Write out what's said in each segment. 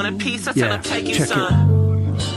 Want a piece, I tell Yeah, them take you check it. some.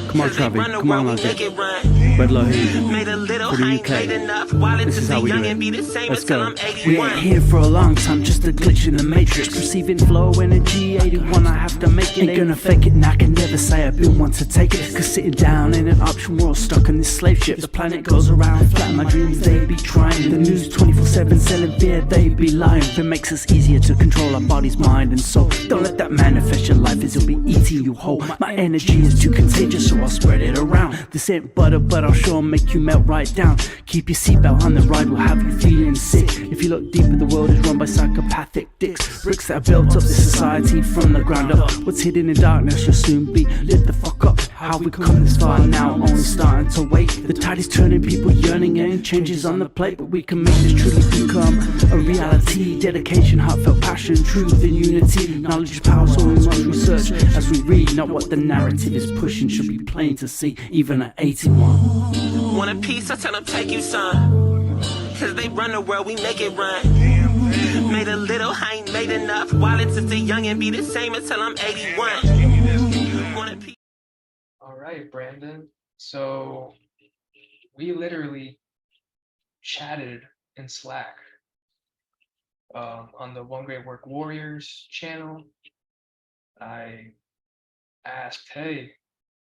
Come on, Cause they Travi. run the Come on, world, we Logic. make it run. Red Lohe. Made a little, For the I ain't UK. made enough. Wallet This to is how stay we do young it. and be the same Let's until go. I'm We 81. ain't here for a long time, just a glitch in the matrix. Receiving flow energy, 81, I have to make it. Ain't gonna fake it, and I can never say I've been one to take it. Cause sitting down in an option world, stuck in this slave ship. The planet goes around, flat my dreams, they be trying. The news 24/7 selling fear, they be lying. If it makes us easier to control our bodies, mind and soul, don't let that manifest your life, as it'll be eating you whole. My energy is too contagious, so I'll spread it around. This ain't butter, but I'll sure make you melt right down. Keep your seatbelt on the ride, will have you feeling sick. If you look deeper, the world is run by psychopathic dicks. Bricks that have built up this society from the ground up. What's hidden in darkness will soon be lit the fuck up. How we come this far now, only starting to wait. The tide is turning, people yearning, and changes on the plate. But we can make this truly become a reality. Dedication, heartfelt passion, truth and unity. Knowledge is power, so we must research as we read. Not what the narrative is pushing should be plain to see, even at 81. Want a piece, I tell them take you some. Cause they run the world, we make it run. Made a little, I ain't made enough. Wallet to stay young and be the same until I'm 81. Want a piece. All right, Brandon. So we literally chatted in Slack on the One Great Work Warriors channel. I asked, hey,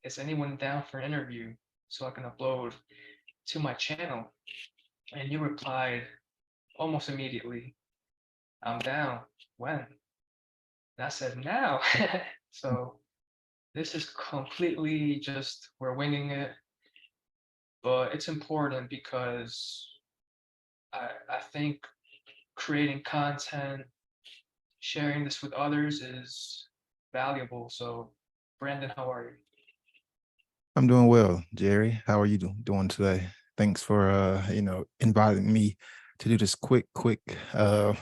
is anyone down for an interview so I can upload to my channel? And you replied almost immediately, I'm down. When? And I said, now. So this is completely just, we're winging it. But it's important because I think creating content, sharing this with others is valuable. So Brandon, how are you? I'm doing well, Jerry. How are you doing today? Thanks for inviting me to do this quick video.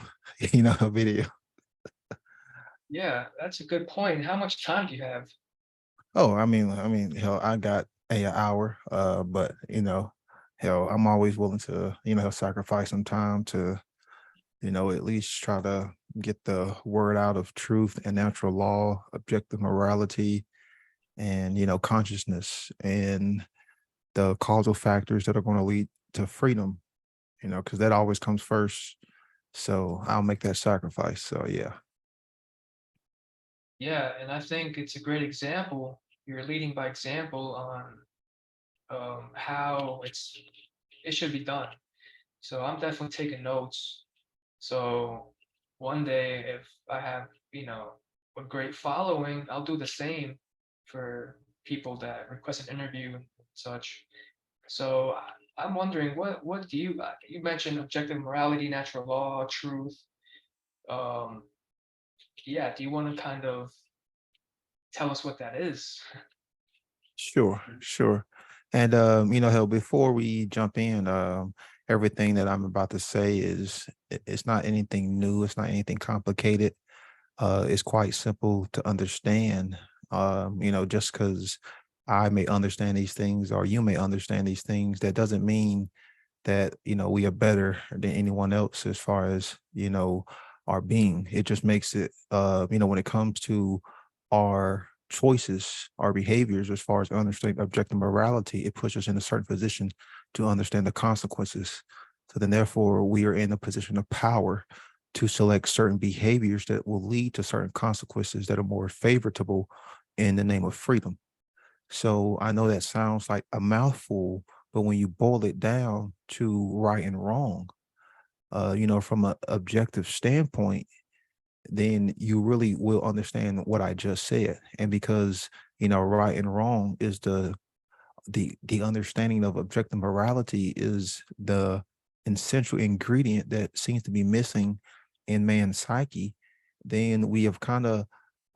Yeah, that's a good point. How much time do you have? Oh, I mean, hell, I got an hour, but hell, I'm always willing to, sacrifice some time to, at least try to get the word out of truth and natural law, objective morality, and consciousness and the causal factors that are going to lead to freedom, because that always comes first. So I'll make that sacrifice. So yeah. Yeah, and I think it's a great example. You're leading by example on how it should be done. So I'm definitely taking notes. So one day, if I have a great following, I'll do the same for people that request an interview and such. So I'm wondering, what do you mentioned objective morality, natural law, truth. Um, yeah, do you want to kind of tell us what that is? Sure. And hell, before we jump in, everything that I'm about to say it's not anything new, it's not anything complicated. It's quite simple to understand. Just because I may understand these things or you may understand these things, that doesn't mean that we are better than anyone else as far as our being. It just makes it when it comes to our choices, our behaviors, as far as understanding objective morality, it puts us in a certain position to understand the consequences. So then therefore we are in a position of power to select certain behaviors that will lead to certain consequences that are more favorable in the name of freedom. So I know that sounds like a mouthful, but when you boil it down to right and wrong, from an objective standpoint, then you really will understand what I just said. And because, right and wrong is the understanding of objective morality is the essential ingredient that seems to be missing in man's psyche, then we have kind of,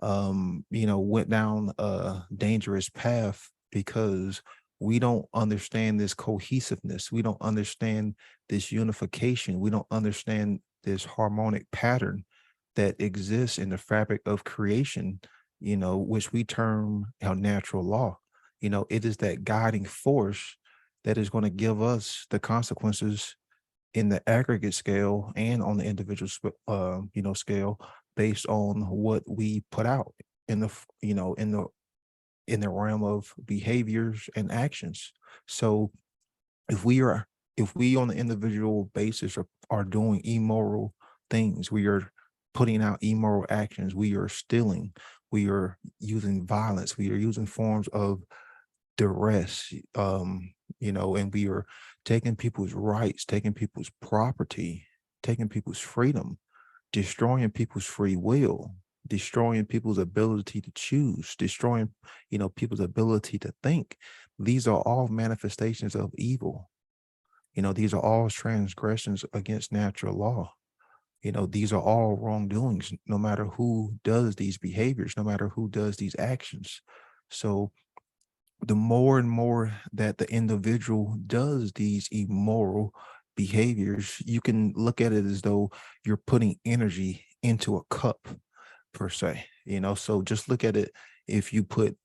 went down a dangerous path because we don't understand this cohesiveness. We don't understand this unification. We don't understand this harmonic pattern that exists in the fabric of creation, which we term our natural law. It is that guiding force that is going to give us the consequences in the aggregate scale and on the individual, scale based on what we put out in the in the realm of behaviors and actions. So if we are if we on the individual basis are doing immoral things, we are putting out immoral actions, we are stealing, we are using violence, we are using forms of duress, and we are taking people's rights, taking people's property, taking people's freedom, destroying people's free will, destroying people's ability to choose, destroying, people's ability to think. These are all manifestations of evil. These are all transgressions against natural law. These are all wrongdoings, no matter who does these behaviors, no matter who does these actions. So the more and more that the individual does these immoral behaviors, you can look at it as though you're putting energy into a cup, per se. So just look at it. If you put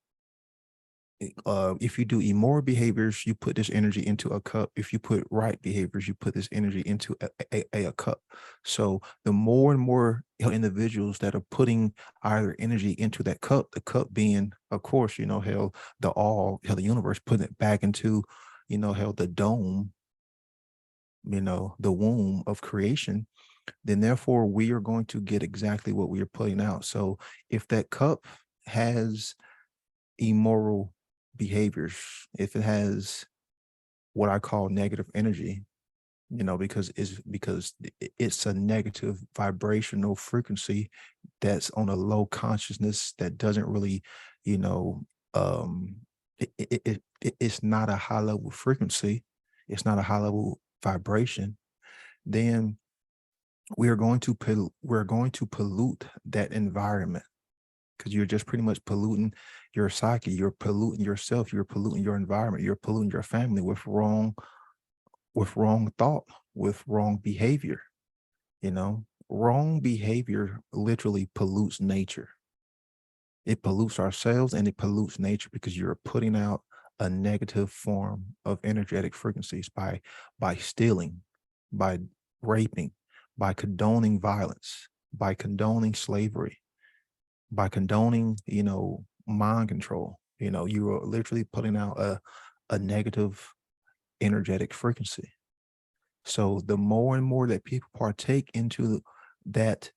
if you do immoral behaviors, you put this energy into a cup. If you put right behaviors, you put this energy into a cup. So the more and more individuals that are putting either energy into that cup, the cup being, of course, the universe, putting it back into, the dome, the womb of creation, then therefore we are going to get exactly what we are putting out. So if that cup has immoral behaviors, if it has what I call negative energy, because it's a negative vibrational frequency that's on a low consciousness that doesn't really, you know, it's not a high level frequency, it's not a high level vibration, then we're going to pollute that environment, because you're just pretty much polluting your psyche, you're polluting yourself, you're polluting your environment, you're polluting your family with wrong thought, with wrong behavior. Wrong behavior literally pollutes nature. It pollutes ourselves and it pollutes nature, because you're putting out a negative form of energetic frequencies by stealing, by raping, by condoning violence, by condoning slavery, by condoning, mind control. You are literally putting out a negative energetic frequency. So the more and more that people partake into that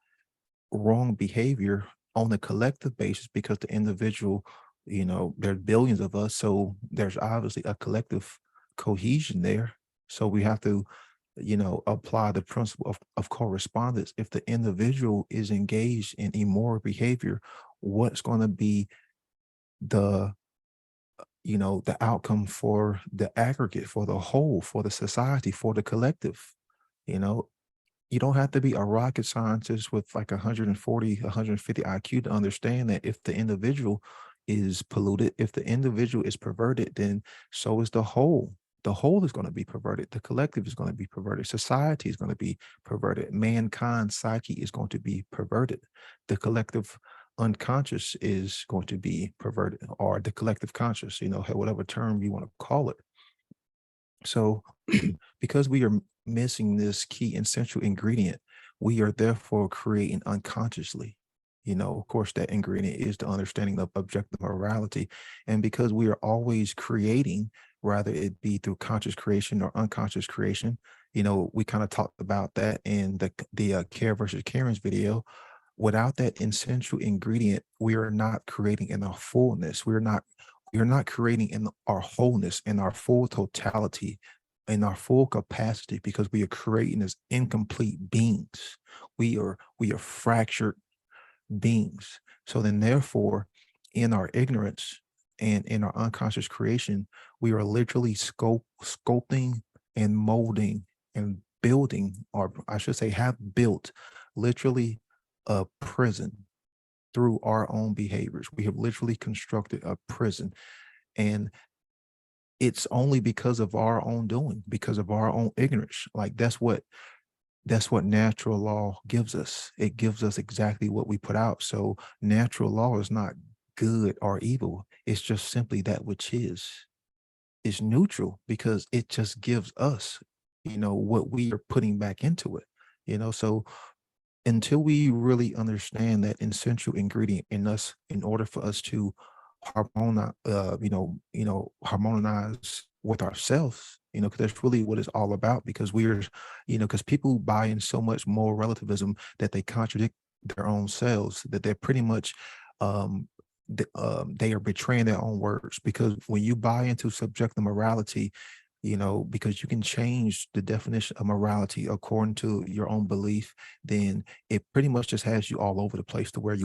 wrong behavior on a collective basis, because the individual, there's billions of us, so there's obviously a collective cohesion there. So we have to, apply the principle of correspondence. If the individual is engaged in immoral behavior, what's going to be the the outcome for the aggregate, for the whole, for the society, for the collective? You don't have to be a rocket scientist with like 140, 150 IQ to understand that if the individual is polluted, if the individual is perverted, then so is the whole. The whole is going to be perverted. The collective is going to be perverted. Society is going to be perverted. Mankind's psyche is going to be perverted. The collective unconscious is going to be perverted, or the collective conscious, whatever term you want to call it. So because we are missing this key essential ingredient, we are therefore creating unconsciously. Of course, that ingredient is the understanding of objective morality. And because we are always creating, rather it be through conscious creation or unconscious creation, we kind of talked about that in the Care versus Karen's video. Without that essential ingredient, we are not creating in our fullness. We're not creating in our wholeness, in our full totality, in our full capacity, because we are creating as incomplete beings. We are fractured beings. So then therefore, in our ignorance and in our unconscious creation, we are literally sculpting and molding and building, or I should say have built, literally a prison through our own behaviors. We have literally constructed a prison, and it's only because of our own doing, because of our own ignorance. Like that's what natural law gives us. It gives us exactly what we put out. So natural law is not good or evil. It's just simply that which is. It's neutral, because it just gives us, what we are putting back into it. So until we really understand that essential ingredient in us, in order for us to harmonize, harmonize with ourselves, because that's really what it's all about. Because we're, because people buy in so much moral relativism that they contradict their own selves, that they're pretty much, um, they are betraying their own words. Because when you buy into subjective morality, because you can change the definition of morality according to your own belief, then it pretty much just has you all over the place to where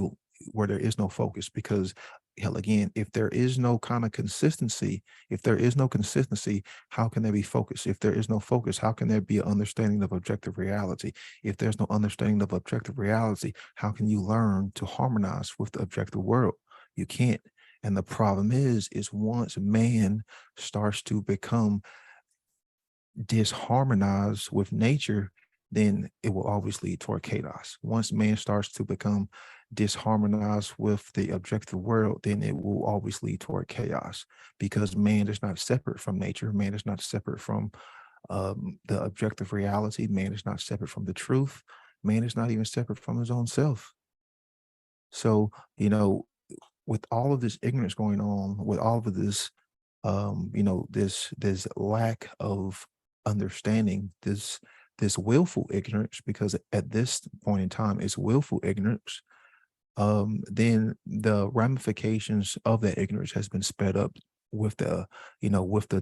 there is no focus. Because hell, again, if there is no kind of consistency, how can there be focus? If there is no focus, how can there be an understanding of objective reality? If there's no understanding of objective reality, how can you learn to harmonize with the objective world? You can't. And the problem is once man starts to become disharmonized with nature, then it will always lead toward chaos. Once man starts to become disharmonized with the objective world, then it will always lead toward chaos, because man is not separate from nature. Man is not separate from the objective reality. Man is not separate from the truth. Man is not even separate from his own self. So, with all of this ignorance going on, with all of this, this lack of understanding, this willful ignorance, because at this point in time it's willful ignorance, then the ramifications of that ignorance has been sped up with the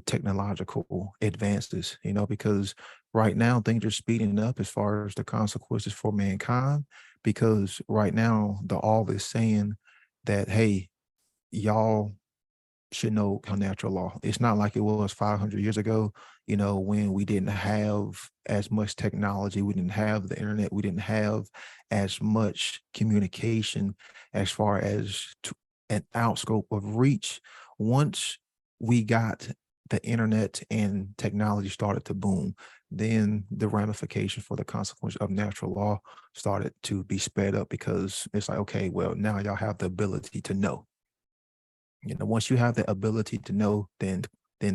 technological advances, because right now things are speeding up as far as the consequences for mankind. Because right now the all is saying that, hey, y'all should know how natural law. It's not like it was 500 years ago, when we didn't have as much technology, we didn't have the internet, we didn't have as much communication as far as an outscope of reach. Once we got the internet and technology started to boom, then the ramifications for the consequence of natural law started to be sped up, because it's like, okay, well, now y'all have the ability to know. Once you have the ability to know, then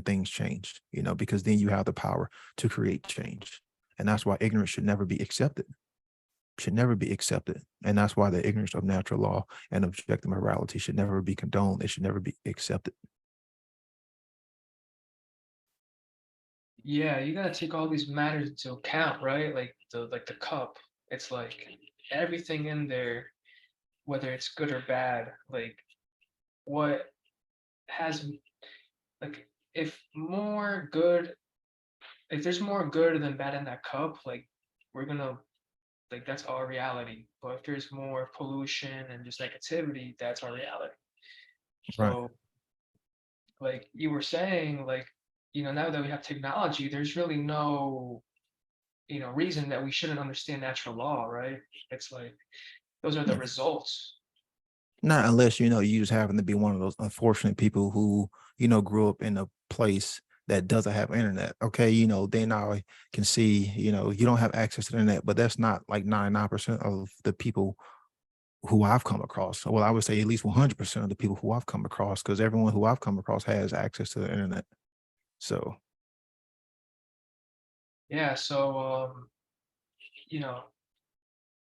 things change, because then you have the power to create change. And that's why ignorance should never be accepted. Should never be accepted. And that's why the ignorance of natural law and objective morality should never be condoned. It should never be accepted. Yeah, you gotta take all these matters into account, right? Like the cup. It's like everything in there, whether it's good or bad, like what has like if there's more good than bad in that cup, like we're gonna like that's our reality. But if there's more pollution and just negativity, that's our reality. Right. So like you were saying, like, now that we have technology, there's really no, reason that we shouldn't understand natural law, right? It's like those are the Yeah. results. Not unless, you just happen to be one of those unfortunate people who, grew up in a place that doesn't have internet. Okay. Then I can see, you don't have access to the internet, but that's not like 99% of the people who I've come across. Well, I would say at least 100% of the people who I've come across, because everyone who I've come across has access to the internet. So, Yeah, so you know,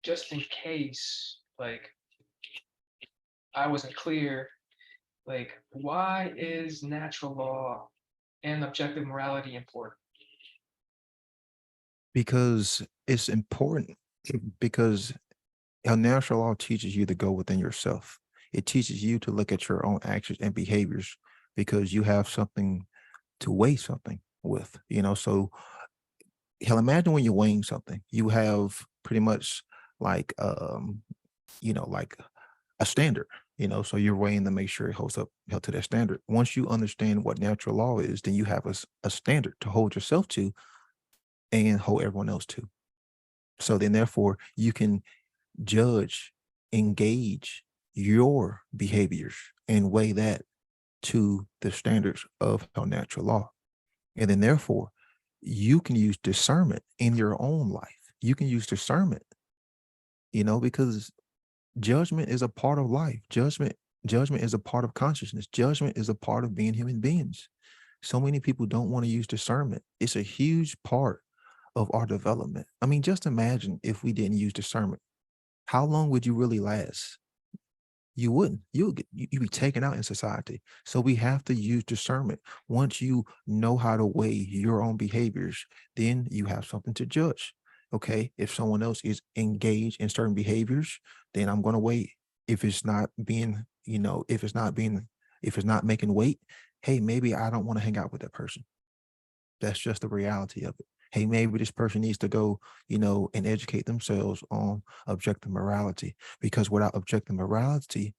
just in case like I wasn't clear, like why is natural law and objective morality important? because it's important, because how natural law teaches you to go within yourself. It teaches you to look at your own actions and behaviors, because you have something to weigh something with, So hell, imagine when you're weighing something, you have pretty much like, like a standard, so you're weighing to make sure it holds up held to that standard. Once you understand what natural law is, then you have a standard to hold yourself to and hold everyone else to. So then therefore you can judge, engage your behaviors and weigh that to the standards of our natural law. And then therefore you can use discernment in your own life. You can use discernment, because judgment is a part of life. Judgment is a part of consciousness. Judgment is a part of being human beings. So many people don't want to use discernment. It's a huge part of our development. I mean, just imagine if we didn't use discernment. how long would you really last? You wouldn't. You'd be taken out in society. So we have to use discernment. Once you know how to weigh your own behaviors, then you have something to judge. Okay, if someone else is engaged in certain behaviors, then I'm going to wait. If it's not being, if it's not making weight, hey, maybe I don't want to hang out with that person. That's just the reality of it. Hey, maybe this person needs to go, and educate themselves on objective morality, because without objective morality,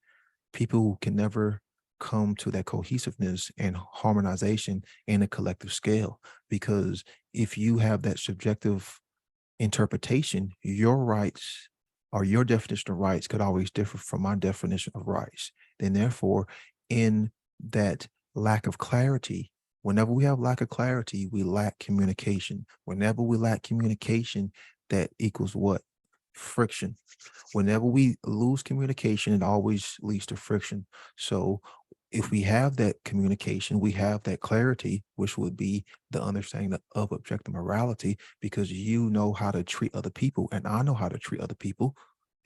people can never come to that cohesiveness and harmonization in a collective scale. Because if you have that subjective interpretation, your rights or your definition of rights could always differ from my definition of rights. Then therefore, in that lack of clarity, whenever we have lack of clarity, we lack communication. Whenever we lack communication, that equals what? Friction. Whenever we lose communication, it always leads to friction. So if we have that communication, we have that clarity, which would be the understanding of objective morality, because you know how to treat other people and I know how to treat other people.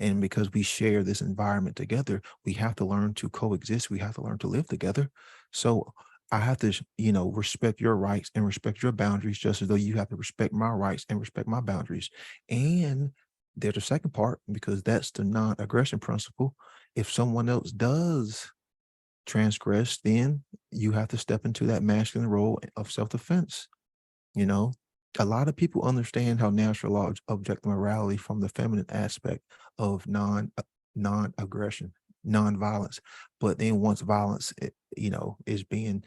And because we share this environment together, we have to learn to coexist. We have to learn to live together. So I have to, respect your rights and respect your boundaries, just as though you have to respect my rights and respect my boundaries. And there's a second part, because that's the non-aggression principle. If someone else does transgress, then you have to step into that masculine role of self-defense. A lot of people understand how natural law objective morality from the feminine aspect of non-aggression, non-violence. But then once violence, is being,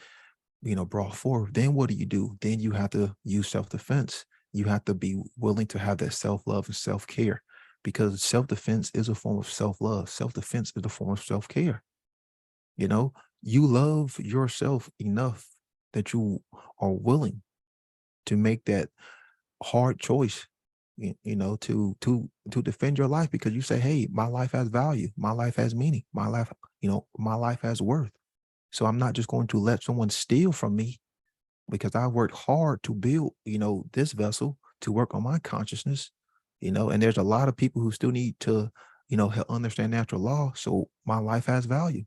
brought forward, then what do? Then you have to use self-defense. You have to be willing to have that self-love and self-care, because self-defense is a form of self-love. Self-defense is a form of self-care. You love yourself enough that you are willing to make that hard choice, to defend your life, because you say, hey, my life has value, my life has meaning, my life has worth. So I'm not just going to let someone steal from me, because I worked hard to build, this vessel, to work on my consciousness, and there's a lot of people who still need to, understand natural law. So my life has value.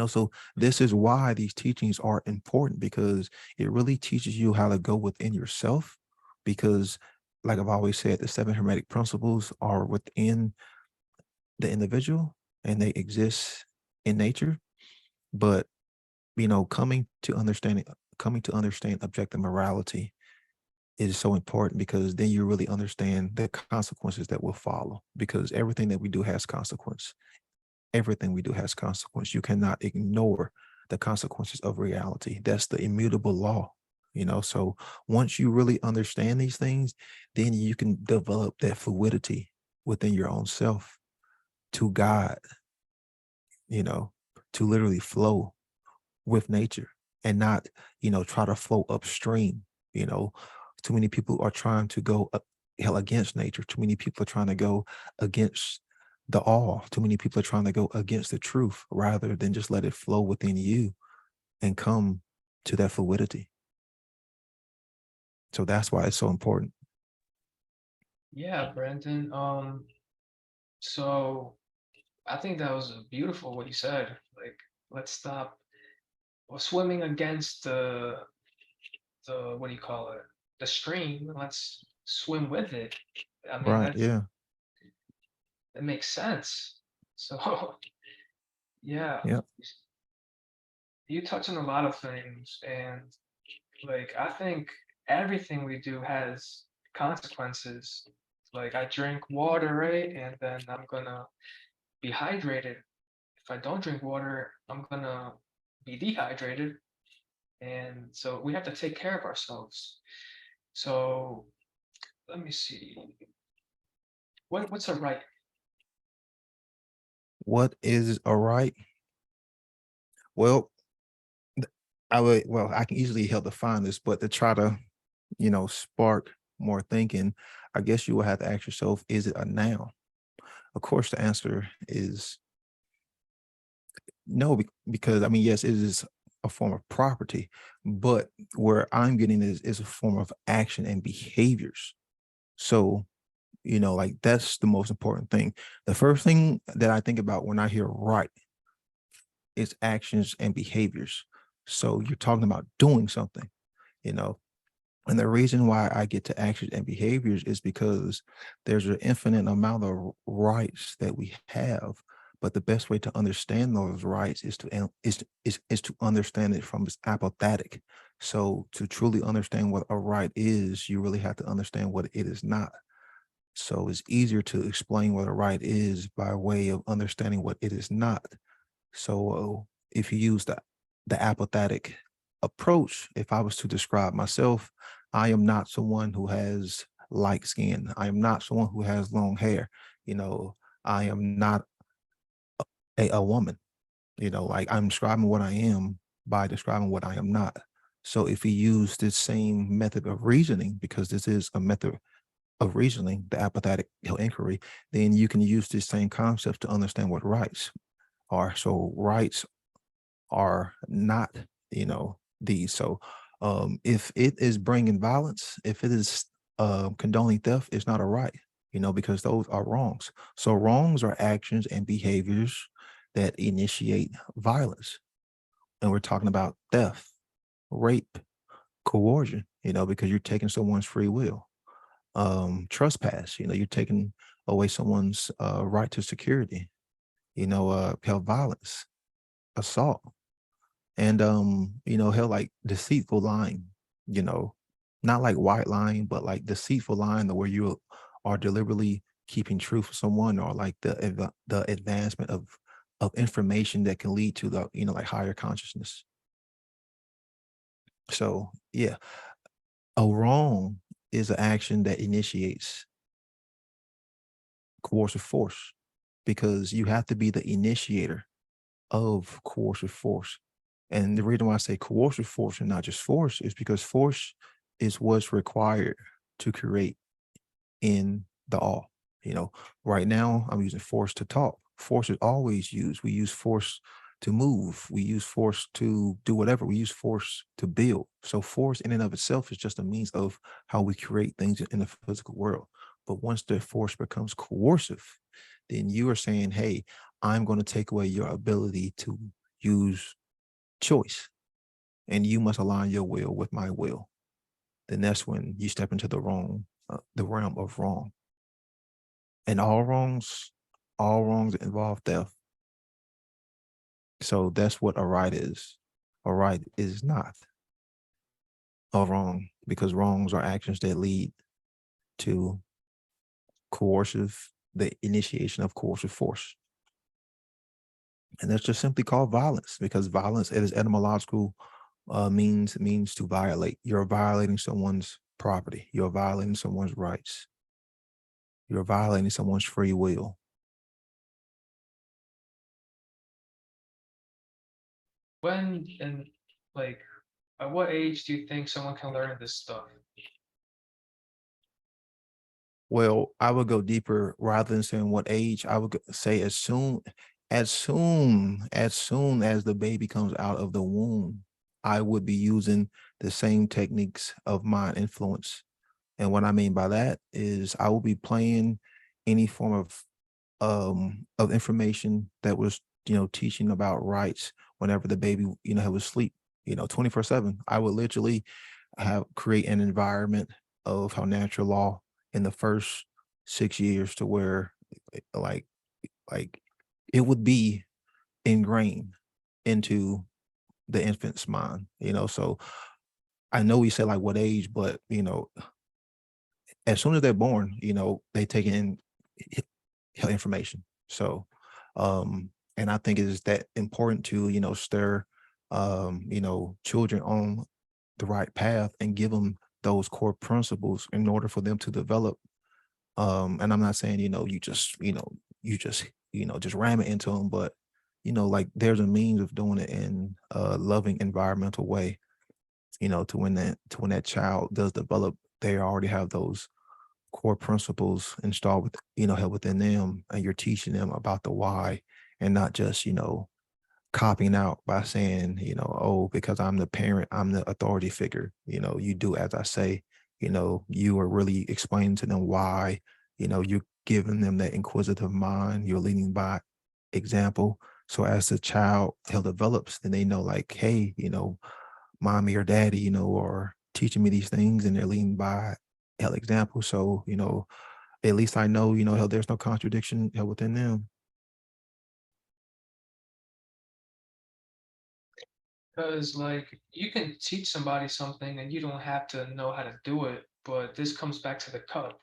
So this is why these teachings are important, because it really teaches you how to go within yourself. Because like I've always said, the 7 Hermetic principles are within the individual and they exist in nature. But, coming to understand objective morality is so important, because then you really understand the consequences that will follow, because everything that we do has consequence. Everything we do has consequence. You cannot ignore the consequences of reality. That's the immutable law, So once you really understand these things, then you can develop that fluidity within your own self to God, to literally flow with nature and not, try to flow upstream. Too many people are trying to go against nature. Too many people are trying to go against the all. Too many people are trying to go against the truth, rather than just let it flow within you and come to that fluidity. So that's why it's so important. Yeah, Brandon. So I think that was beautiful what you said. Like, let's stop swimming against the what do you call it? The stream. Let's swim with it. I mean, Right. Yeah. that makes sense. So yeah, Yeah. you touch on a lot of things, and like I think everything we do has consequences. Like I drink water, right? And then I'm gonna be hydrated. If I don't drink water, I'm gonna be dehydrated. And so we have to take care of ourselves. So let me see. What's a right? What is a right? Well, I can easily help define this, but to try to, spark more thinking, I guess you will have to ask yourself, is it a noun? Of course, the answer is no, because I mean, yes, it is a form of property, but where I'm getting is a form of action and behaviors. So Like that's the most important thing. The first thing that I think about when I hear right is actions and behaviors. So you're talking about doing something, you know. And the reason why I get to actions and behaviors is because there's an infinite amount of rights that we have, but the best way to understand those rights is to understand it from its apathetic. So to truly understand what a right is, you really have to understand what it is not. So it's easier to explain what a right is by way of understanding what it is not. So if you use the apathetic approach, if I was to describe myself, I am not someone who has light skin. I am not someone who has long hair. I am not a woman. Like I'm describing what I am by describing what I am not. So if we use this same method of reasoning, because this is a method of reasoning, the apathetic inquiry, then you can use this same concept to understand what rights are. So rights are not, these. So if it is bringing violence, if it is condoning theft, it's not a right, because those are wrongs. So wrongs are actions and behaviors that initiate violence. And we're talking about theft, rape, coercion, because you're taking someone's free will. Trespass, you're taking away someone's right to security, hell, violence, assault, and hell, like deceitful lying, not like white lying, but like deceitful lying, where you are deliberately keeping truth for someone, or like the advancement of information that can lead to the like higher consciousness. So yeah, a wrong is an action that initiates coercive force, because you have to be the initiator of coercive force. And the reason why I say coercive force and not just force is because force is what's required to create in the all. Right now I'm using force to talk. Force is always used. We use force to move. We use force to do whatever. We use force to build. So force in and of itself is just a means of how we create things in the physical world. But once the force becomes coercive, then you are saying, hey, I'm going to take away your ability to use choice, and you must align your will with my will. Then that's when you step into the realm of wrong. And all wrongs involve theft. So that's what a right is. A right is not a wrong, because wrongs are actions that lead to the initiation of coercive force. And that's just simply called violence, because violence, it is etymological means to violate. You're violating someone's property. You're violating someone's rights. You're violating someone's free will. When and like, at what age do you think someone can learn this stuff? Well, I would go deeper rather than saying what age. I would say as soon as the baby comes out of the womb, I would be using the same techniques of mind influence. And what I mean by that is I will be playing any form of information that was, teaching about rights whenever the baby, was asleep, 24/7. I would literally create an environment of how natural law in the first 6 years, to where like it would be ingrained into the infant's mind, so I know we say like what age, but as soon as they're born, they take in information. So and I think it is that important to stir children on the right path and give them those core principles in order for them to develop. And I'm not saying just ram it into them, but like there's a means of doing it in a loving environmental way, to when that child does develop, they already have those core principles installed within them, and you're teaching them about the why, and not just copying out by saying, oh, because I'm the parent, I'm the authority figure, you do as I say. You are really explaining to them why you're giving them that inquisitive mind, you're leading by example. So as the child hell develops, then they know like, hey, mommy or daddy, are teaching me these things and they're leading by hell example. So, at least I know, hell, there's no contradiction hell within them. Because like you can teach somebody something and you don't have to know how to do it, but this comes back to the cup.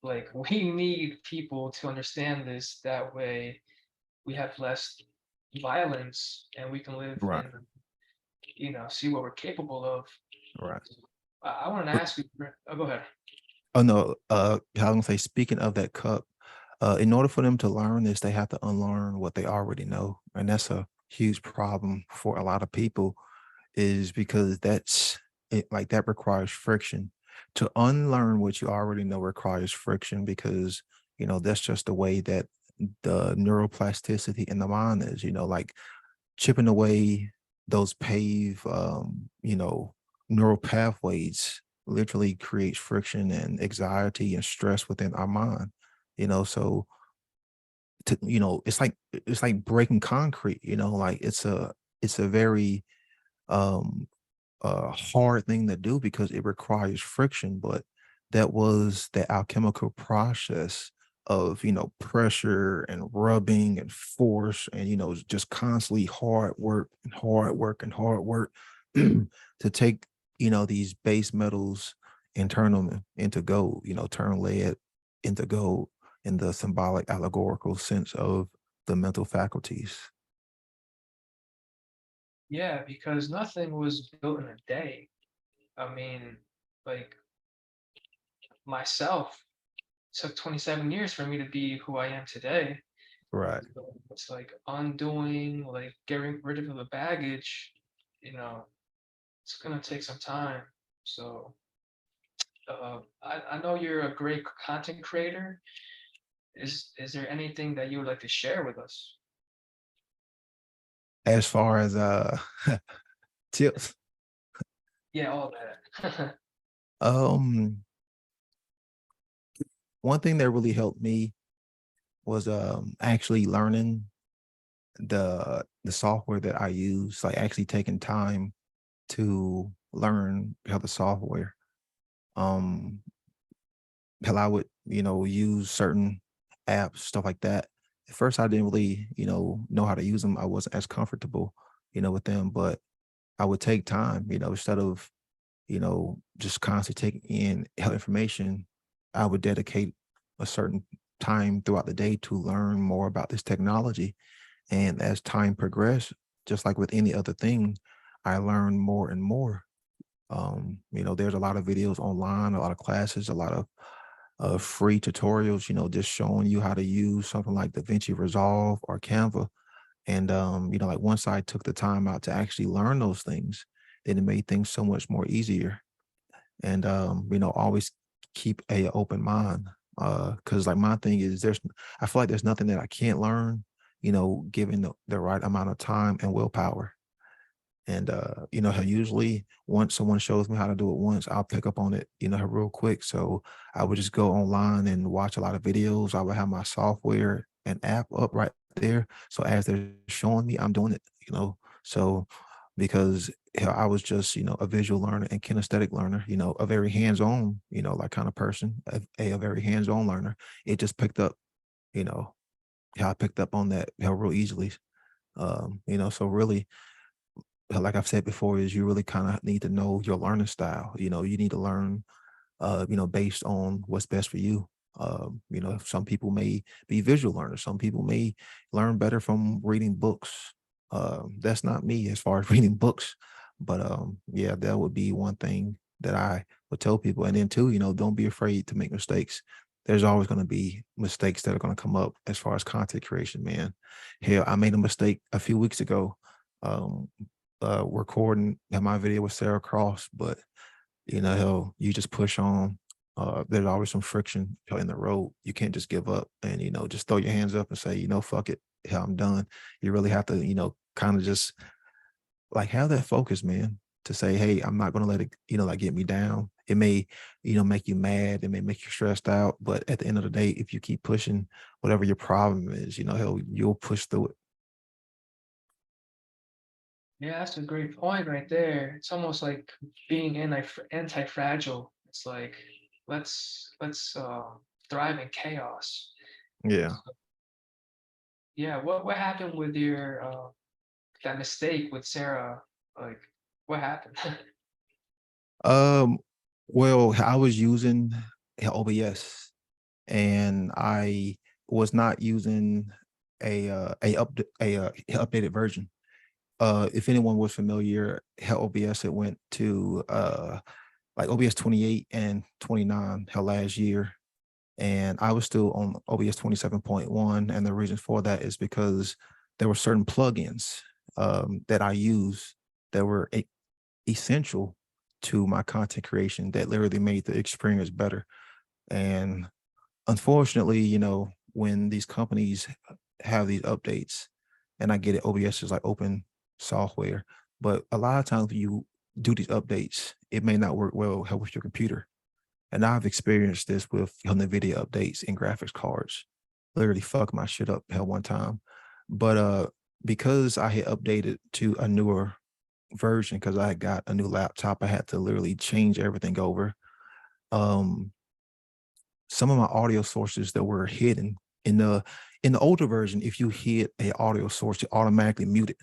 Like we need people to understand this. That way we have less violence and we can live Right. in, see what we're capable of. Right. I wanted to But ask you, oh, go ahead. oh no, I was gonna say, speaking of that cup, in order for them to learn this, they have to unlearn what they already know. And that's a huge problem for a lot of people, is because that requires friction. To unlearn what you already know requires friction because, that's just the way that the neuroplasticity in the mind is, like chipping away those neural pathways literally creates friction and anxiety and stress within our mind. So it's like breaking concrete, like it's a very um hard thing to do because it requires friction, but that was the alchemical process of, pressure and rubbing and force and, just constantly hard work and hard work and hard work to take, these base metals and turn them into gold, turn lead into gold in the symbolic allegorical sense of the mental faculties. Yeah, because nothing was built in a day. I mean, like myself took 27 years for me to be who I am today. Right. So it's like undoing, like getting rid of the baggage, you know, it's gonna take some time. So I know you're a great content creator. Is there anything that you would like to share with us? As far as tips, Yeah, all that. um one thing that really helped me was actually learning the software that I use, like actually taking time to learn how the software. Um Hell, I would, use certain apps, stuff like that. At first I didn't really, know how to use them. I wasn't as comfortable, with them, but I would take time, instead of, just constantly taking in health information, I would dedicate a certain time throughout the day to learn more about this technology. And as time progressed, just like with any other thing, I learned more and more. There's a lot of videos online, a lot of classes, a lot of free tutorials, just showing you how to use something like DaVinci Resolve or Canva. And like once I took the time out to actually learn those things, then it made things so much more easier. And always keep a open mind. Cause like my thing is I feel like there's nothing that I can't learn, given the right amount of time and willpower. And how usually once someone shows me how to do it once, I'll pick up on it, real quick. So I would just go online and watch a lot of videos. I would have my software and app up right there. So as they're showing me, I'm doing it. So because I was just, a visual learner and kinesthetic learner, a very hands-on, like kind of person, a very hands-on learner. It just picked up, you know, how I picked up on that real easily. So really like I've said before, is you really kind of need to know your learning style. You need to learn, based on what's best for you. Some people may be visual learners. Some people may learn better from reading books. That's not me as far as reading books, but yeah, that would be one thing that I would tell people. And then two, don't be afraid to make mistakes. There's always going to be mistakes that are going to come up as far as content creation, man. Hell, I made a mistake a few weeks ago. Um, recording my video with Sarah Cross, but hell, you just push on. There's always some friction in the road. You can't just give up and just throw your hands up and say, fuck it, hell, I'm done. You really have to, kind of just like have that focus, man, to say, hey, I'm not gonna let it, like get me down. It may, make you mad. It may make you stressed out. But at the end of the day, if you keep pushing whatever your problem is, hell, you'll push through it. Yeah, that's a great point right there. It's almost like being anti-fragile. It's like let's thrive in chaos. Yeah. Yeah, what happened with your that mistake with Sarah? Like, what happened? Um, well, I was using OBS, and I was not using a updated version. If anyone was familiar, hell, OBS, it went to like OBS 28 and 29 hell last year, and I was still on OBS 27.1. And the reason for that is because there were certain plugins that I use that were essential to my content creation that literally made the experience better. And unfortunately, when these companies have these updates, and I get it, OBS is like open software, but a lot of times when you do these updates, it may not work well with your computer. And I've experienced this with NVIDIA updates and graphics cards. Literally fuck my shit up hell one time. But because I had updated to a newer version, because I got a new laptop, I had to literally change everything over. Um, some of my audio sources that were hidden in the older version, if you hit a audio source, it automatically muted.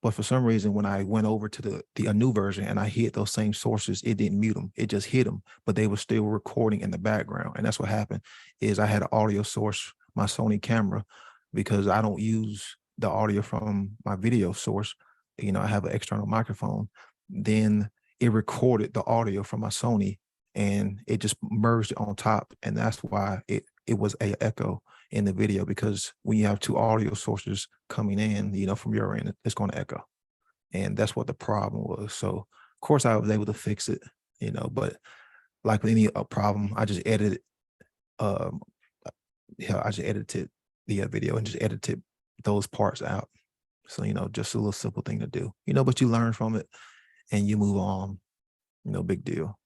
But for some reason, when I went over to the a new version and I hit those same sources, it didn't mute them. It just hit them, but they were still recording in the background. And that's what happened. Is I had an audio source, my Sony camera, because I don't use the audio from my video source. I have an external microphone. Then it recorded the audio from my Sony, and it just merged it on top. And that's why it was a echo in the video, because when you have two audio sources coming in, from your end, it's going to echo. And that's what the problem was. So of course I was able to fix it, but like with any problem, I just edited, um, I just edited the video and just edited those parts out. So, just a little simple thing to do, but you learn from it and you move on, big deal.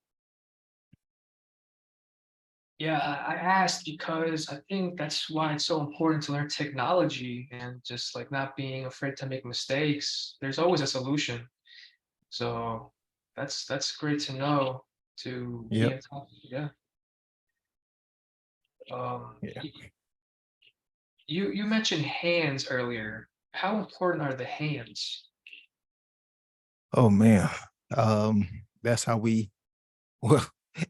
Yeah, I asked because I think that's why it's so important to learn technology and just like not being afraid to make mistakes. There's always a solution. So that's great to know to be Yep. in touch. Yeah. Yeah. You mentioned hands earlier. How important are the hands? Oh man. That's how well,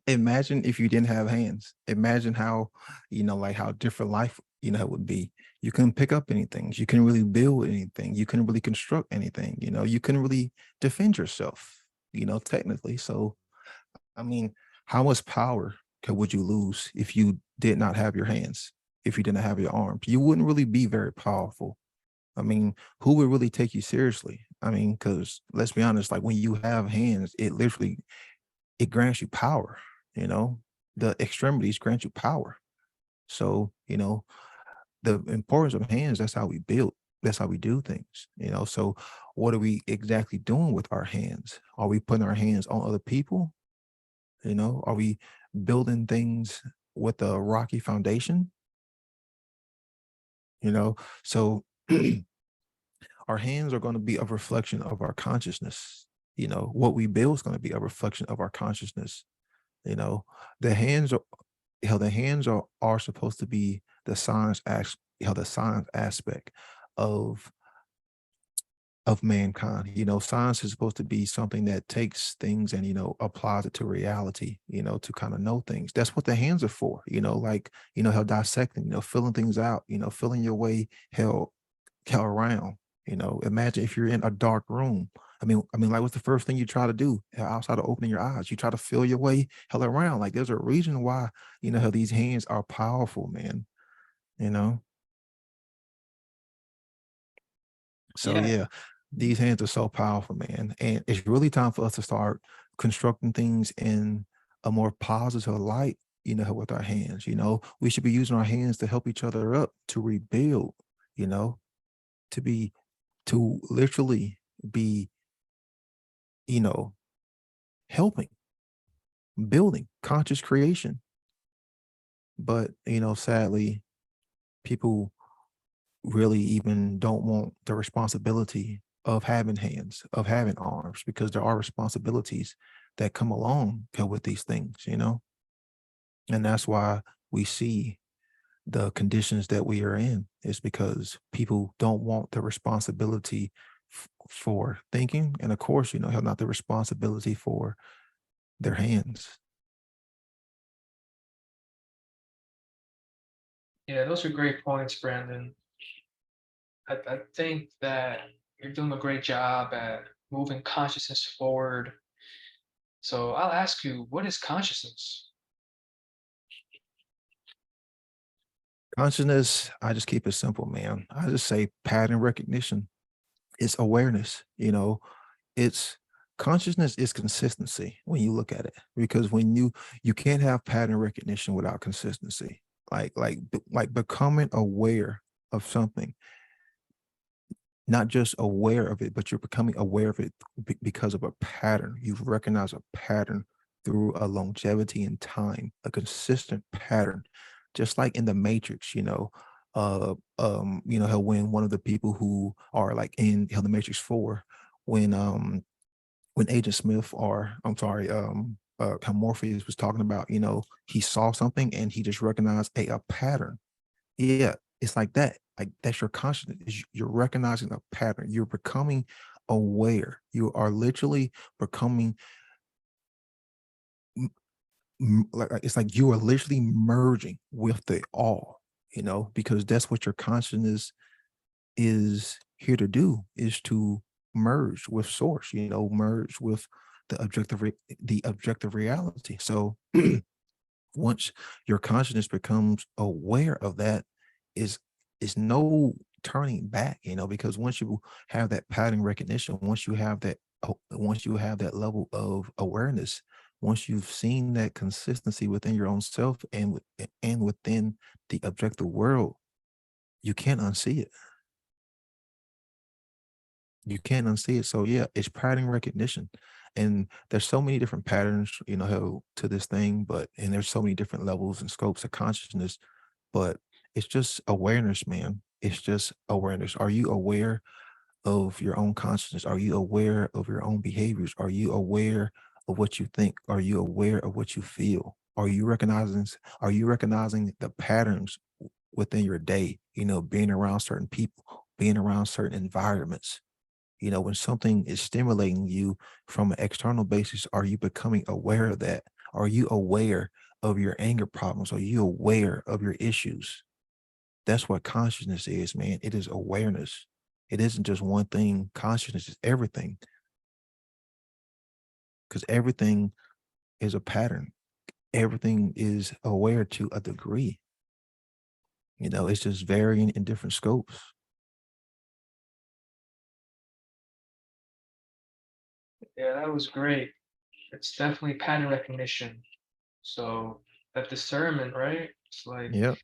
imagine if you didn't have hands. Imagine how, like how different life, it would be. You couldn't pick up anything. You couldn't really build anything. You couldn't really construct anything. You couldn't really defend yourself, technically. So, I mean, how much power would you lose if you did not have your hands, if you didn't have your arms? You wouldn't really be very powerful. I mean, who would really take you seriously? I mean, because let's be honest, like when you have hands, it grants you power, you know, the extremities grant you power. So, the importance of hands, that's how we build, that's how we do things, So what are we exactly doing with our hands? Are we putting our hands on other people? Are we building things with a rocky foundation? So our hands are going to be a reflection of our consciousness. What we build is going to be a reflection of our consciousness. You know, the hands are, the hands are supposed to be the the science aspect of mankind. Science is supposed to be something that takes things and, applies it to reality, to kind of know things. That's what the hands are for, like, how dissecting, filling things out, filling your way hell around. Imagine if you're in a dark room. I mean, like, what's the first thing you try to do outside of opening your eyes? You try to feel your way hell around. Like, there's a reason why, how these hands are powerful, man. You know. So Yeah, yeah, these hands are so powerful, man. And it's really time for us to start constructing things in a more positive light, with our hands. We should be using our hands to help each other up, to rebuild, you know, to be to literally be, you know, helping. building, conscious creation. But sadly, people really even don't want the responsibility of having hands, of having arms, because there are responsibilities that come along with these things. And that's why we see the conditions that we are in, is because people don't want the responsibility for thinking, and of course, have not the responsibility for their hands. Yeah, those are great points, Brandon. I think that you're doing a great job at moving consciousness forward. So I'll ask you, what is consciousness? Consciousness, I just keep it simple, man. I just say pattern recognition. It's awareness. It's consciousness is consistency when you look at it, because when you can't have pattern recognition without consistency. Like becoming aware of something, not just aware of it, but you're becoming aware of it because of a pattern. You recognize a pattern through a longevity in time, a consistent pattern, just like in the Matrix. How when one of the people who are like in the Matrix 4, when Agent Smith, or I'm sorry, how Morpheus was talking about, he saw something and he just recognized a pattern. Yeah, it's like that. Like that's your consciousness. You're recognizing a pattern. You're becoming aware. You are literally becoming like it's like you are literally merging with the all, because that's what your consciousness is here to do, is to merge with source, merge with the objective reality. So once your consciousness becomes aware of that, is no turning back, because once you have that pattern recognition, once you have that level of awareness, once you've seen that consistency within your own self and within the objective world, you can't unsee it. You can't unsee it. So yeah, it's pattern recognition. And there's so many different patterns, to this thing, and there's so many different levels and scopes of consciousness, but it's just awareness, man. It's just awareness. Are you aware of your own consciousness? Are you aware of your own behaviors? Are you aware of what you think? Are you aware of what you feel? Are you recognizing the patterns within your day, being around certain people, being around certain environments? When something is stimulating you from an external basis, are you becoming aware of that? Are you aware of your anger problems? Are you aware of your issues? That's what consciousness is, man. It is awareness. It isn't just one thing. Consciousness is everything, because everything is a pattern. Everything is aware to a degree. It's just varying in different scopes. Yeah, that was great. It's definitely pattern recognition. So that discernment, right? It's like, Yep.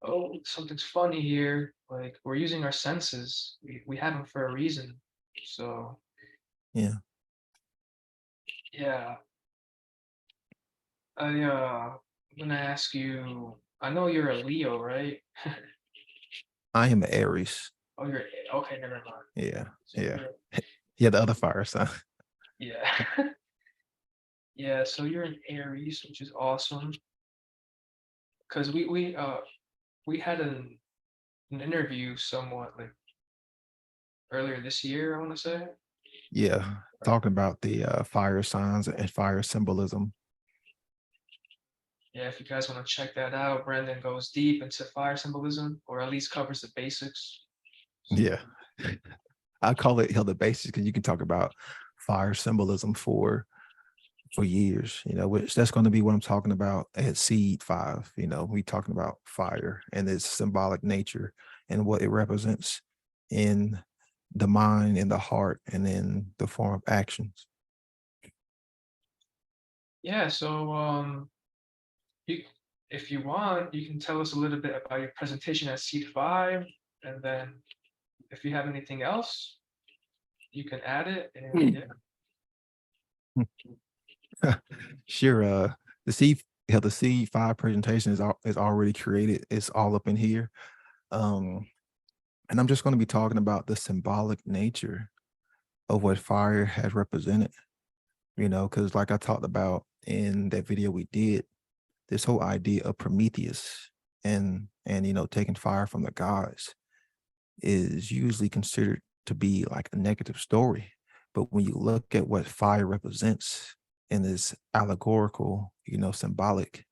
oh, something's funny here. Like we're using our senses. We have them for a reason. So Yeah. yeah, I'm gonna ask you. I know you're a Leo, right? I am an Aries. Oh, you're okay. Never mind. Yeah. So Yeah. you're Yeah. The other fire sign. yeah, yeah. So you're an Aries, which is awesome. Because we had an interview somewhat like earlier this year, I want to say. Yeah. Talking about the fire signs and fire symbolism. Yeah, if you guys want to check that out, Brendan goes deep into fire symbolism, or at least covers the basics. Yeah. I call it the basics, because you can talk about fire symbolism for years, which that's going to be what I'm talking about at Seed 5. We talking about fire and its symbolic nature and what it represents in the mind, in the heart, and in the form of actions. Yeah, so you, if you want, you can tell us a little bit about your presentation at Seed 5, and then if you have anything else, you can add it. And yeah, Sure. The C5 presentation is already created. It's all up in here. Um, and I'm just going to be talking about the symbolic nature of what fire has represented, because like I talked about in that video we did, this whole idea of Prometheus and taking fire from the gods is usually considered to be like a negative story. But when you look at what fire represents in this allegorical, symbolic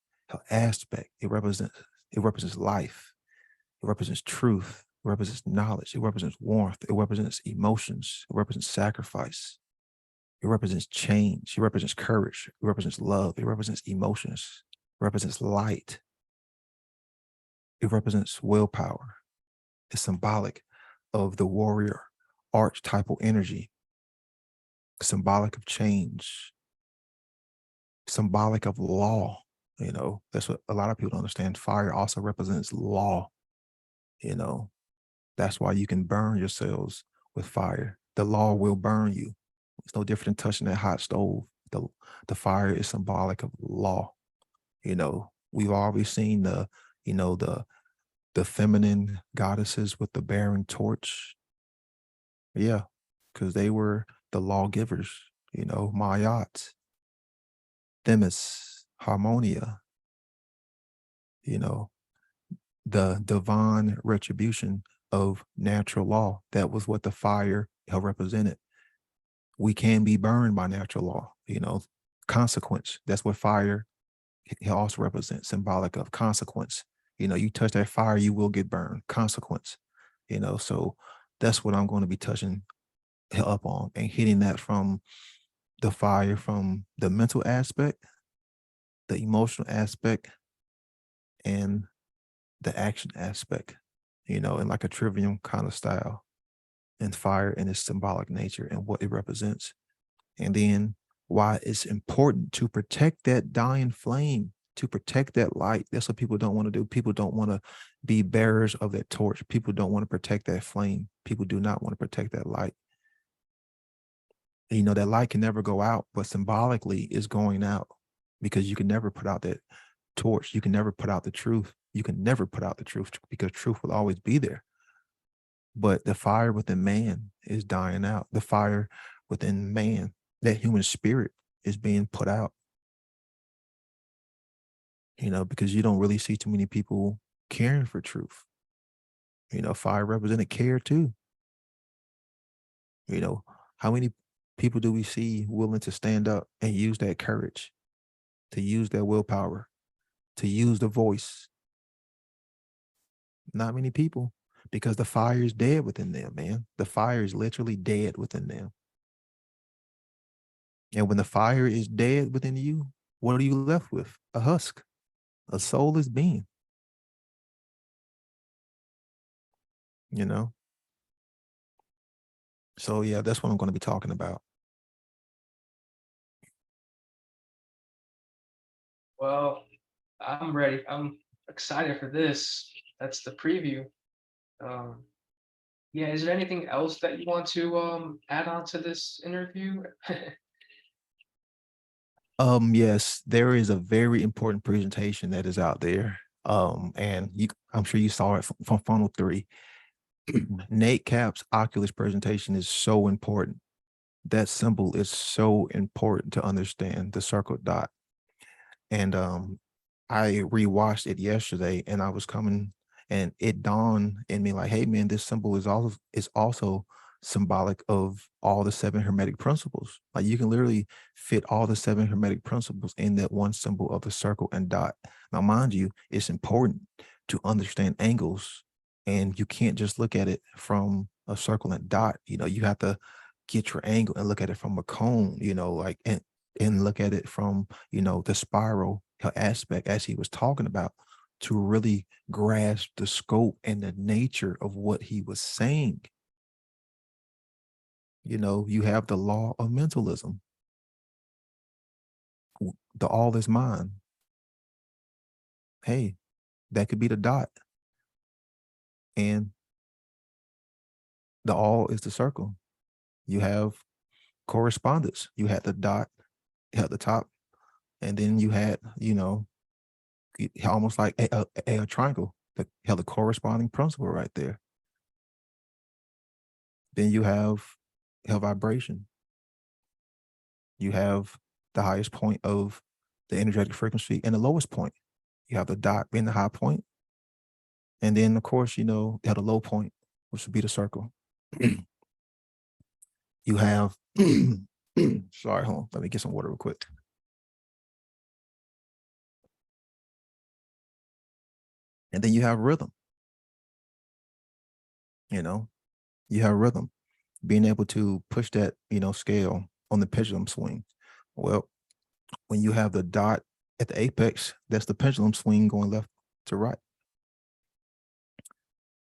aspect, it represents life, it represents truth, it represents knowledge, it represents warmth, it represents emotions, it represents sacrifice, it represents change, it represents courage, it represents love, it represents emotions, it represents light, it represents willpower. It's symbolic of the warrior archetypal energy, symbolic of change, symbolic of law. That's what a lot of people don't understand. Fire also represents law. That's why you can burn yourselves with fire. The law will burn you. It's no different than touching that hot stove. The fire is symbolic of law. We've always seen the feminine goddesses with the bearing torch. Yeah, because they were the lawgivers, Mayat, Themis, Harmonia, the divine retribution of natural law. That was what the fire represented. We can be burned by natural law, consequence. That's what fire also represents, symbolic of consequence. You touch that fire, you will get burned, consequence. So that's what I'm going to be touching up on and hitting that from the fire, from the mental aspect, the emotional aspect, and the action aspect, in like a trivium kind of style, and fire and its symbolic nature and what it represents. And then why it's important to protect that dying flame, to protect that light. That's what people don't want to do. People don't want to be bearers of that torch. People don't want to protect that flame. People do not want to protect that light. That light can never go out, but symbolically is going out, because you can never put out that torch. You can never put out the truth. You can never put out the truth, because truth will always be there. But the fire within man is dying out. The fire within man, that human spirit, is being put out. Because you don't really see too many people caring for truth. Fire represented care too. How many people do we see willing to stand up and use that courage, to use that willpower, to use the voice? Not many people, because the fire is dead within them, man. The fire is literally dead within them. And when the fire is dead within you, what are you left with? A husk, a soulless being. So yeah, that's what I'm going to be talking about. Well, I'm ready. I'm excited for this. That's the preview. Yeah, is there anything else that you want to add on to this interview? Yes, there is a very important presentation that is out there. And I'm sure you saw it from Funnel 3. Nate Cap's Oculus presentation is so important. That symbol is so important to understand, the circle dot. And I rewatched it yesterday, and I was coming, and it dawned in me like, hey man, this symbol is also symbolic of all the 7 Hermetic principles. Like, you can literally fit all the 7 Hermetic principles in that one symbol of the circle and dot. Now, mind you, it's important to understand angles, and you can't just look at it from a circle and dot. You have to get your angle and look at it from a cone, and look at it from, the spiral aspect, as he was talking about, to really grasp the scope and the nature of what he was saying. You have the law of mentalism. The all is mind. Hey, that could be the dot. And the all is the circle. You have correspondence. You had the dot at the top, And then you had, almost like a triangle that held a corresponding principle right there. Then you have vibration. You have the highest point of the energetic frequency and the lowest point. You have the dot being the high point. And then, of course, you have the low point, which would be the circle. You have, sorry, hold on. Let me get some water real quick. And then you have rhythm. You have rhythm, being able to push that, scale on the pendulum swing. Well, when you have the dot at the apex, that's the pendulum swing going left to right.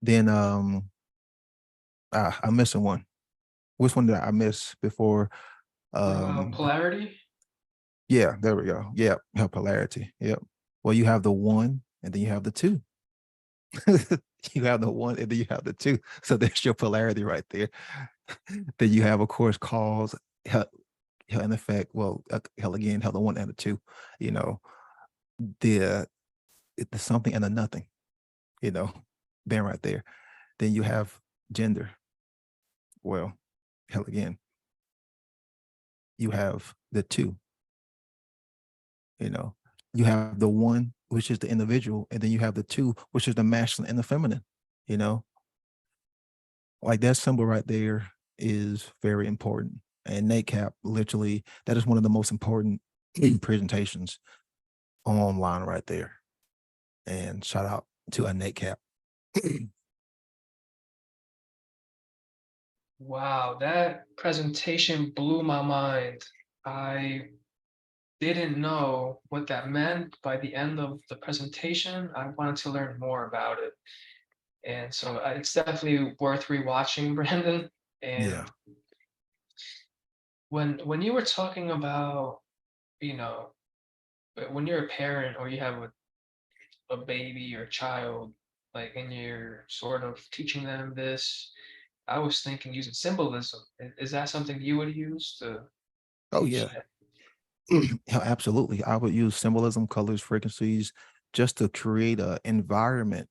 Then I'm missing one. Which one did I miss before? Polarity. Yeah, there we go. Yeah, polarity. Yep. Well, you have the 1 and then you have the 2. You have the 1 and then you have the 2. So there's your polarity right there. Then you have, of course, cause, and effect. Well, again, the 1 and the 2. The something and the nothing. Then right there. Then you have gender. Well, again, you have the 2. You have the 1, which is the individual, and then you have the 2, which is the masculine and the feminine. Like that symbol right there is very important. And NATCAP, literally, that is one of the most important presentations online right there. And shout out to a NATCAP. Wow, that presentation blew my mind. I didn't know what that meant. By the end of the presentation, I wanted to learn more about it. And so it's definitely worth rewatching, Brandon. And Yeah. when you were talking about, when you're a parent or you have a baby or child, like, and you're sort of teaching them this, I was thinking using symbolism. Is that something you would use to Oh, teach yeah. that? Yeah, absolutely. I would use symbolism, colors, frequencies, just to create an environment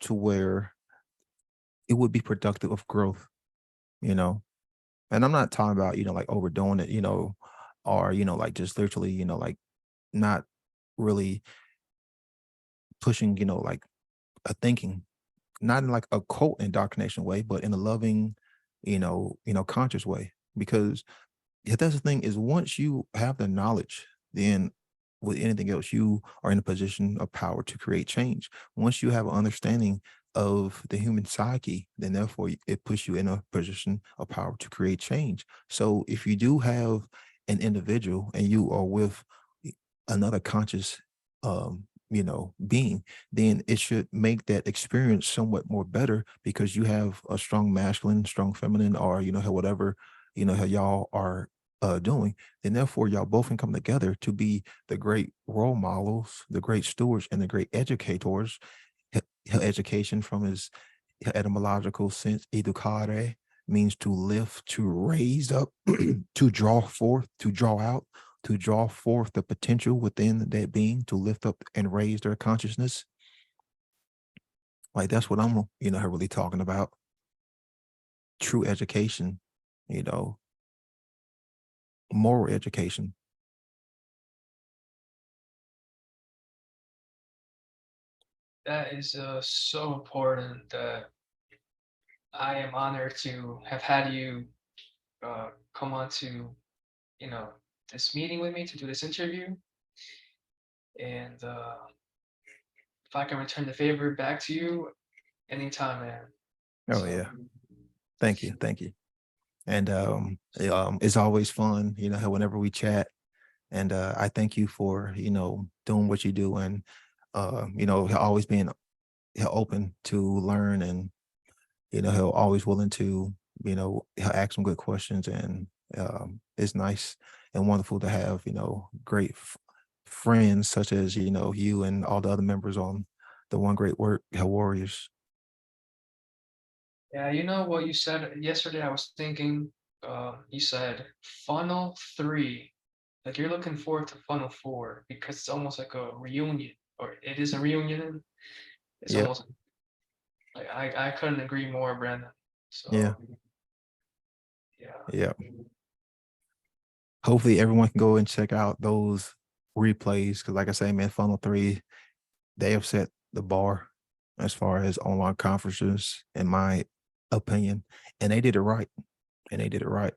to where it would be productive of growth, And I'm not talking about, like overdoing it, or, like just literally, like not really pushing, like a thinking, not in like a cult indoctrination way, but in a loving, conscious way. Because that's the thing is once you have the knowledge, then with anything else, you are in a position of power to create change. Once you have an understanding of the human psyche, then therefore it puts you in a position of power to create change. So if you do have an individual and you are with another conscious being, then it should make that experience somewhat more better because you have a strong masculine, strong feminine, or whatever how y'all are doing, and therefore y'all both can come together to be the great role models, the great stewards, and the great educators. Education from his etymological sense, educare, means to lift, to raise up, to draw forth, to draw out, to draw forth the potential within that being, to lift up and raise their consciousness. Like that's what I'm, really talking about. True education, moral education. That is so important that I am honored to have had you come on to, you know, this meeting with me to do this interview. And if I can return the favor back to you anytime, man. Oh So yeah. Thank you. Thank you. And it's always fun, whenever we chat. And I thank you for, doing what you do and, always being open to learn and, he'll always willing to, he'll ask some good questions. And it's nice and wonderful to have, great friends such as, you and all the other members on the One Great Work Warriors. yeah, you know what you said yesterday, I was thinking, you said funnel 3. Like you're looking forward to Funnel 4 because it's almost like a reunion, or it is a reunion. It's Yeah, almost like I couldn't agree more, Brandon. yeah, So yeah. yeah. Hopefully everyone can go and check out those replays because, like I say, man, Funnel 3, they have set the bar as far as online conferences, in my opinion, and they did it right. And they did it right.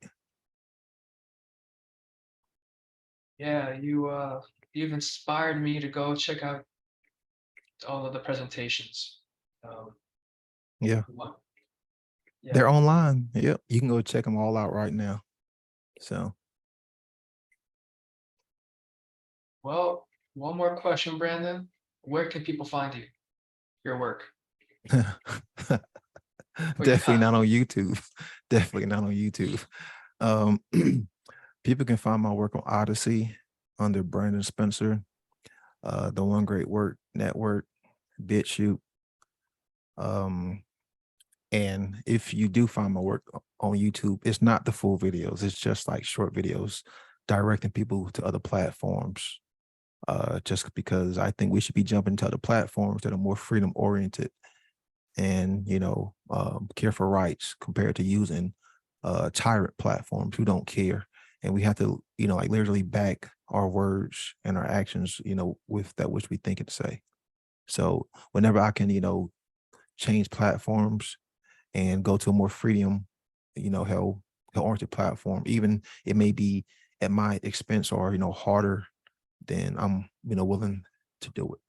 Yeah, you've inspired me to go check out all of the presentations. Um, Yeah, yeah. they're online. Yep, you can go check them all out right now. So, Well, one more question, Brandon. Where can people find you? Your work? What you definitely got? not on YouTube. Definitely not on YouTube. Um, people can find my work on Odyssey under Brandon Spencer, the One Great Work Network, BitChute. Um, and if you do find my work on YouTube, it's not the full videos. It's just like short videos directing people to other platforms. Just because I think we should be jumping to other platforms that are more freedom oriented and, care for rights compared to using tyrant platforms who don't care. And we have to, like literally back our words and our actions, with that which we think and say. So whenever I can, change platforms and go to a more freedom, hell oriented platform, even it may be at my expense or, harder, then I'm, willing to do it.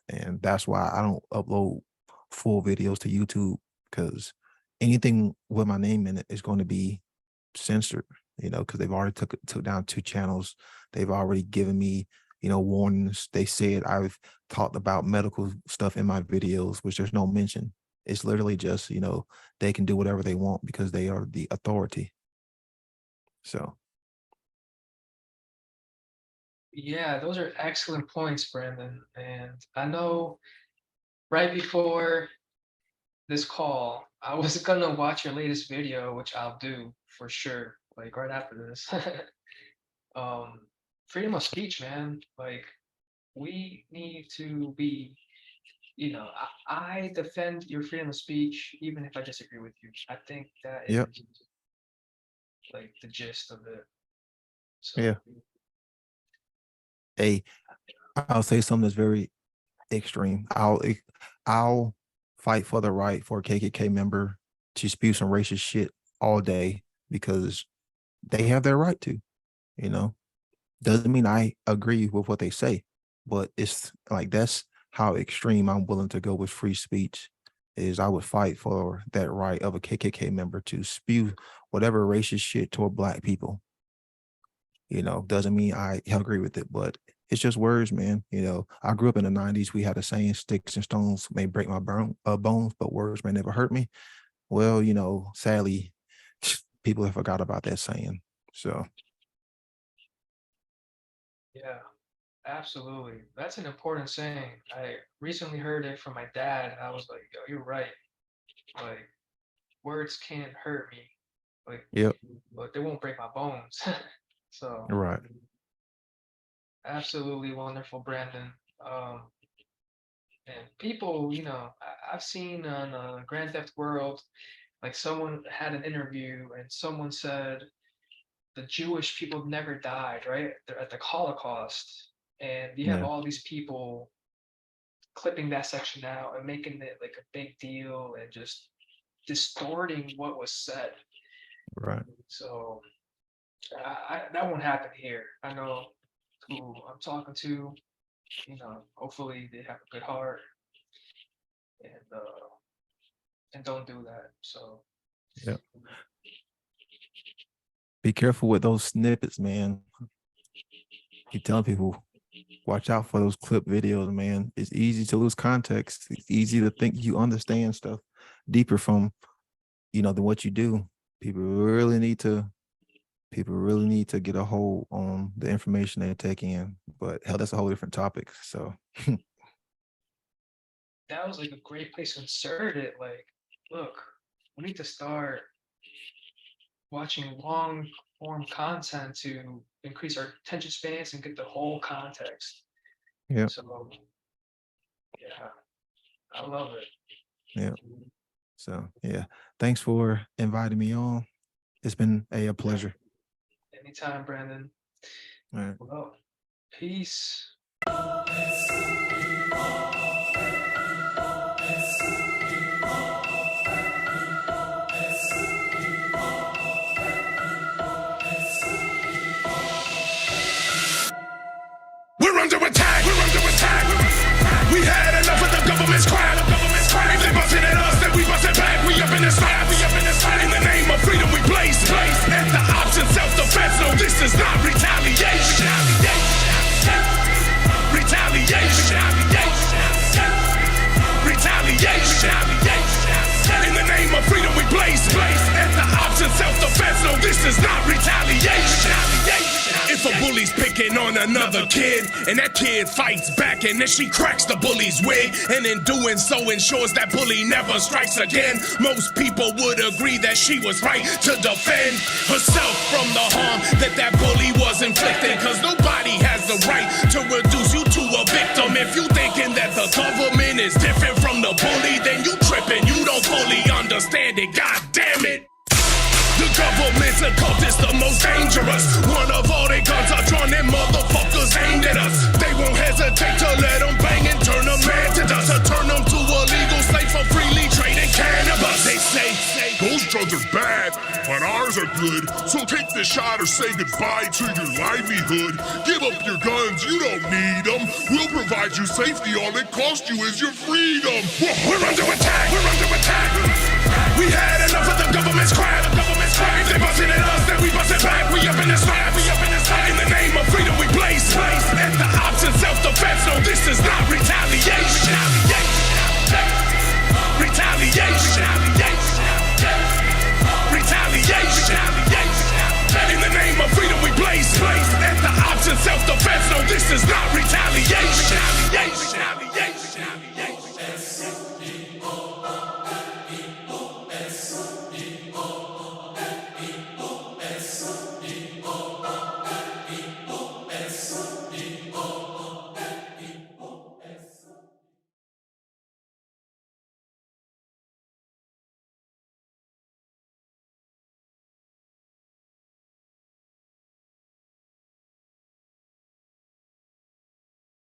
And that's why I don't upload full videos to YouTube, because anything with my name in it is going to be censored, because they've already took down 2 channels. They've already given me, warnings. They said I've talked about medical stuff in my videos, which there's no mention. It's literally just, they can do whatever they want because they are the authority. So, Yeah, those are excellent points, Brandon. And I know right before this call, I was gonna watch your latest video, which I'll do for sure, like right after this. um, Freedom of speech, man. Like we need to be, I defend your freedom of speech, even if I disagree with you. I think that yep. is like the gist of it. Yeah. So Hey, I'll say something that's very extreme. I'll fight for the right for a KKK member to spew some racist shit all day because they have their right to, you know. Doesn't mean I agree with what they say, but it's like that's how extreme I'm willing to go with free speech. Is I would fight for that right of a KKK member to spew whatever racist shit toward black people. Doesn't mean I agree with it, but it's just words, man. I grew up in the 90s. We had a saying, sticks and stones may break my bones, but words may never hurt me. Well, sadly, people have forgot about that saying. So, yeah, absolutely. That's an important saying. I recently heard it from my dad, and I was like, yo, you're right. Like words can't hurt me. Like, yep, but they won't break my bones. So right. absolutely wonderful, Brandon. Um, and people, I've seen on Grand Theft World, like someone had an interview and someone said the Jewish people never died, right? They're at the Holocaust, and you have Yeah, all these people clipping that section out and making it like a big deal and just distorting what was said. right. So that won't happen here. I know who I'm talking to. Hopefully they have a good heart and don't do that. So Yep. Be careful with those snippets, man. Keep telling people, watch out for those clip videos, man. It's easy to lose context. It's easy to think you understand stuff deeper from, than what you do. People really need to get a hold on the information they take in. But hell, that's a whole different topic. So that was like a great place to insert it. Like, look, we need to start watching long form content to increase our attention spans and get the whole context. Yep. So yeah, I love it. Yeah. So yeah, thanks for inviting me on. It's been a pleasure. Anytime, Brandon. All right. Well, peace. We're under attack. We're under attack. We had enough of the government's crap. If they busting at us, then we busting back. We up in this fight. We up in this fight. In the name of freedom, we blaze. And the option, self-defense. No, this is not retaliation. Retaliation. Retaliation. In the name of freedom, we blaze. And the option, self-defense. No, this is not retaliation. If a bully's picking on another kid, and that kid fights back, and then she cracks the bully's wig, and in doing so ensures that bully never strikes again, most people would agree that she was right to defend herself from the harm that bully was inflicting, cause nobody has the right to reduce you to a victim. If you thinking that the government is different from the bully, then you tripping, you don't fully understand it, god damn it. The government's a cult, it's the most dangerous. One of all their guns are drawn, them motherfuckers aimed at us. They won't hesitate to let them bang and turn them man to dust. To turn them to a legal slave for freely trading cannabis. They say, those drugs are bad, but ours are good. So take the shot or say goodbye to your livelihood. Give up your guns, you don't need them. We'll provide you safety, all it costs you is your freedom. We're under attack, we're under attack. We had enough of the government's crap. If they busting at us, then we busting back. We up in this fight, we up in this fight. In the name of freedom, we blaze. And the option, self-defense. No, this is not retaliation. Retaliation. Retaliation. In the name of freedom, we blaze. And the option, self-defense. No, this is not retaliation.